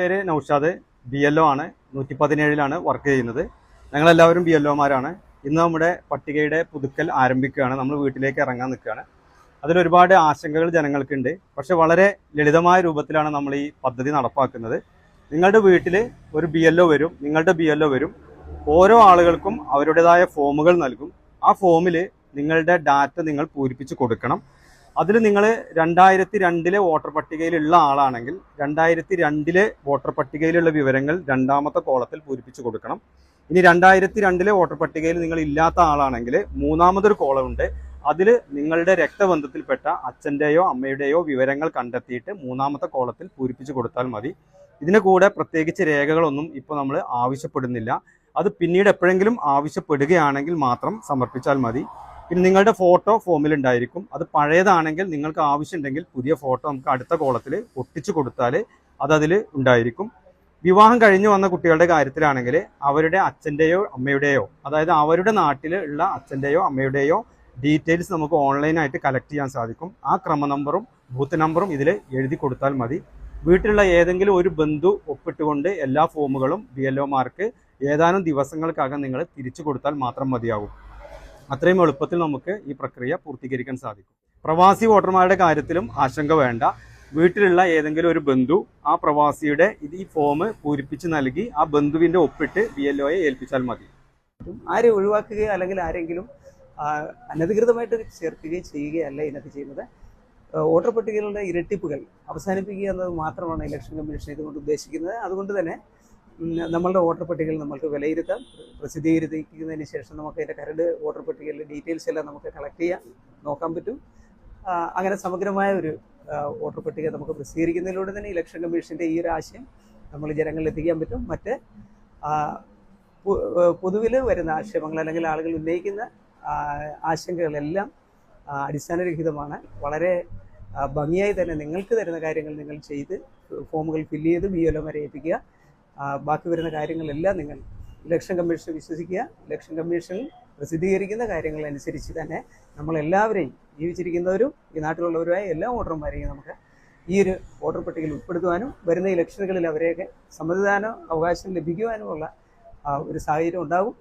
പേര് നൗഷാദ്, BLO ആണ്. 117 work ചെയ്യുന്നത്. ഞങ്ങളെല്ലാവരും BLOമാരാണ്. ഇന്ന് നമ്മുടെ പട്ടികയുടെ പുതുക്കൽ ആരംഭിക്കുകയാണ്. നമ്മൾ വീട്ടിലേക്ക് ഇറങ്ങാൻ നിൽക്കുകയാണ്. അതിലൊരുപാട് ആശങ്കകൾ ജനങ്ങൾക്കുണ്ട്. പക്ഷെ വളരെ ലളിതമായ രൂപത്തിലാണ് നമ്മൾ ഈ പദ്ധതി നടപ്പാക്കുന്നത്. നിങ്ങളുടെ വീട്ടിൽ ഒരു BLO വരും, നിങ്ങളുടെ BLO വരും. ഓരോ ആളുകൾക്കും അവരുടേതായ ഫോമുകൾ നൽകും. ആ ഫോമിൽ നിങ്ങളുടെ ഡാറ്റ നിങ്ങൾ പൂരിപ്പിച്ച് കൊടുക്കണം. അതിൽ നിങ്ങൾ 2002 വോട്ടർ പട്ടികയിലുള്ള ആളാണെങ്കിൽ 2002 വോട്ടർ പട്ടികയിലുള്ള വിവരങ്ങൾ രണ്ടാമത്തെ കോളത്തിൽ പൂരിപ്പിച്ച് കൊടുക്കണം. ഇനി 2002 വോട്ടർ പട്ടികയിൽ നിങ്ങൾ ഇല്ലാത്ത ആളാണെങ്കിൽ മൂന്നാമതൊരു കോളമുണ്ട്. അതിൽ നിങ്ങളുടെ രക്തബന്ധത്തിൽപ്പെട്ട അച്ഛൻ്റെയോ അമ്മയുടെയോ വിവരങ്ങൾ കണ്ടെത്തിയിട്ട് മൂന്നാമത്തെ കോളത്തിൽ പൂരിപ്പിച്ച് കൊടുത്താൽ മതി. ഇതിന് കൂടെ പ്രത്യേകിച്ച് രേഖകളൊന്നും ഇപ്പോൾ നമ്മൾ ആവശ്യപ്പെടുന്നില്ല. അത് പിന്നീട് എപ്പോഴെങ്കിലും ആവശ്യപ്പെടുകയാണെങ്കിൽ മാത്രം സമർപ്പിച്ചാൽ മതി. പിന്നെ നിങ്ങളുടെ ഫോട്ടോ ഫോമിലുണ്ടായിരിക്കും. അത് പഴയതാണെങ്കിൽ നിങ്ങൾക്ക് ആവശ്യമുണ്ടെങ്കിൽ പുതിയ ഫോട്ടോ നമുക്ക് അടുത്ത കോളത്തിൽ ഒട്ടിച്ചു കൊടുത്താൽ അതിൽ ഉണ്ടായിരിക്കും. വിവാഹം കഴിഞ്ഞു വന്ന കുട്ടികളുടെ കാര്യത്തിലാണെങ്കിൽ അവരുടെ അച്ഛൻ്റെയോ അമ്മയുടെയോ, അതായത് അവരുടെ നാട്ടിൽ ഉള്ള അച്ഛൻ്റെയോ അമ്മയുടെയോ ഡീറ്റെയിൽസ് നമുക്ക് ഓൺലൈനായിട്ട് കളക്ട് ചെയ്യാൻ സാധിക്കും. ആ ക്രമ നമ്പറും ബൂത്ത് നമ്പറും ഇതിൽ എഴുതി കൊടുത്താൽ മതി. വീട്ടിലുള്ള ഏതെങ്കിലും ഒരു ബന്ധു ഒപ്പിട്ടുകൊണ്ട് എല്ലാ ഫോമുകളും BLOമാർക്ക് ഏതാനും ദിവസങ്ങൾക്കകം നിങ്ങൾ തിരിച്ചു കൊടുത്താൽ മാത്രം മതിയാകും. അത്രയും എളുപ്പത്തിൽ നമുക്ക് ഈ പ്രക്രിയ പൂർത്തീകരിക്കാൻ സാധിക്കും. പ്രവാസി വോട്ടർമാരുടെ കാര്യത്തിലും ആശങ്ക വേണ്ട. വീട്ടിലുള്ള ഏതെങ്കിലും ഒരു ബന്ധു ആ പ്രവാസിയുടെ ഈ ഫോം പൂരിപ്പിച്ച് നൽകി ആ ബന്ധുവിൻ്റെ ഒപ്പിട്ട് BLOയെ ഏൽപ്പിച്ചാൽ മതി. ആരെ ഒഴിവാക്കുകയോ അല്ലെങ്കിൽ ആരെങ്കിലും അനധികൃതമായിട്ട് ചേർക്കുകയോ ചെയ്യുകയല്ല ഇതിനകത്ത് ചെയ്യുന്നത്. വോട്ടർ പട്ടികകളുടെ ഇരട്ടിപ്പുകൾ അവസാനിപ്പിക്കുക എന്നത് മാത്രമാണ് ഇലക്ഷൻ കമ്മീഷൻ ഇതുകൊണ്ട് ഉദ്ദേശിക്കുന്നത്. അതുകൊണ്ട് തന്നെ നമ്മളുടെ വോട്ടർ പട്ടികകൾ നമുക്ക് വിലയിരുത്താം. പ്രസിദ്ധീകരിക്കുന്നതിന് ശേഷം നമുക്ക് അതിൻ്റെ കരട് വോട്ടർ പട്ടികയിലെ ഡീറ്റെയിൽസ് എല്ലാം നമുക്ക് കളക്ട് ചെയ്യാൻ നോക്കാൻ പറ്റും. അങ്ങനെ സമഗ്രമായ ഒരു വോട്ടർ പട്ടിക നമുക്ക് പ്രസിദ്ധീകരിക്കുന്നതിലൂടെ തന്നെ ഇലക്ഷൻ കമ്മീഷൻ്റെ ഈ ഒരു ആശയം നമ്മൾ ജനങ്ങളിൽ എത്തിക്കാൻ പറ്റും. മറ്റ് പൊതുവിൽ വരുന്ന ആക്ഷേപങ്ങൾ അല്ലെങ്കിൽ ആളുകൾ ഉന്നയിക്കുന്ന ആശങ്കകളെല്ലാം അടിസ്ഥാനരഹിതമാണ്. വളരെ ഭംഗിയായി തന്നെ നിങ്ങൾക്ക് തരുന്ന കാര്യങ്ങൾ നിങ്ങൾ ചെയ്ത് ഫോമുകൾ ഫില്ല് ചെയ്ത് BLOമാരെ ഏൽപ്പിക്കുക. ബാക്കി വരുന്ന കാര്യങ്ങളെല്ലാം നിങ്ങൾ ഇലക്ഷൻ കമ്മീഷനെ വിശ്വസിക്കുക. ഇലക്ഷൻ കമ്മീഷനിൽ പ്രസിദ്ധീകരിക്കുന്ന കാര്യങ്ങളനുസരിച്ച് തന്നെ നമ്മളെല്ലാവരെയും, ജീവിച്ചിരിക്കുന്നവരും ഈ നാട്ടിലുള്ളവരുമായ എല്ലാ വോട്ടർമാരെയും നമുക്ക് ഈ ഒരു വോട്ടർ പട്ടികയിൽ ഉൾപ്പെടുത്തുവാനും വരുന്ന ഇലക്ഷനുകളിൽ അവരെയൊക്കെ സമ്മതിദാന അവകാശം ലഭിക്കുവാനുമുള്ള ഒരു സാഹചര്യം ഉണ്ടാകും.